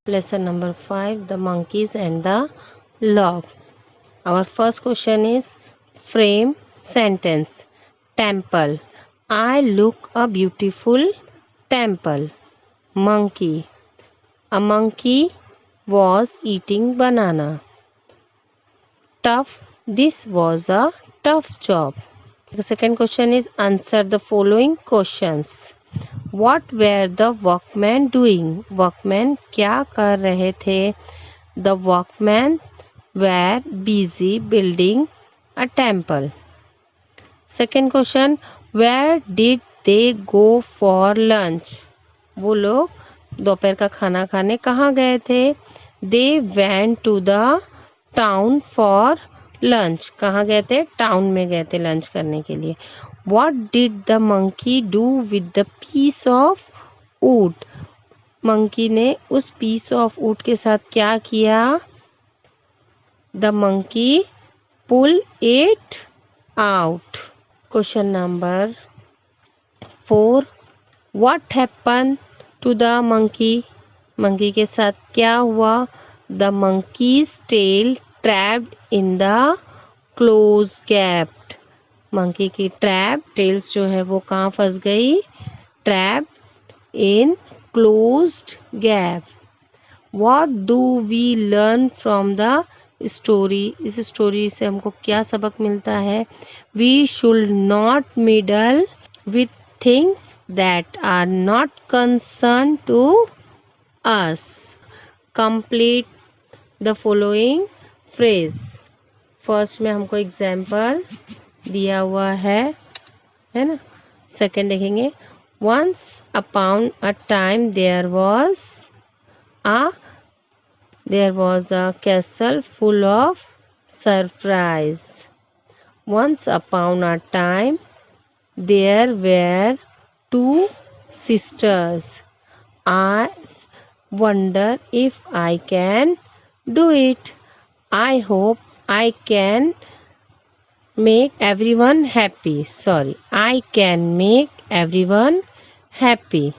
Lesson number 5, the monkeys and the log. Our first question is frame sentence. Temple. I look a beautiful temple. Monkey. A monkey was eating banana. Tough. This was a tough job. The second question is answer the following questions. What were the workmen doing? Workmen क्या कर रहे थे? The workmen were busy building a temple. Second question, where did they go for lunch? वो लोग दोपहर का खाना खाने कहाँ गए थे? They went to the town for lunch. कहाँ गए थे? टाउन में गए थे लंच करने के लिए. What did the monkey do with the piece of wood? Monkey ने उस piece of wood के साथ क्या किया? The monkey pulled it out. Question number 4. What happened to the monkey? Monkey के साथ क्या हुआ? The monkey's tail trapped in the close gap. Monkey की ट्रैप टेल्स जो है वो कहाँ फंस गई? Trap in closed gap. What do we learn from the story? इस स्टोरी से हमको क्या सबक मिलता है? We should not meddle with things that are not concern to us. Complete the following phrase. First में हमको एग्जाम्पल दिया हुआ है ना. सेकंड देखेंगे. Once upon a time there was a castle full of surprise. Once upon a time there were two sisters. I wonder if I can do it. I hope I can make everyone happy. I can make everyone happy.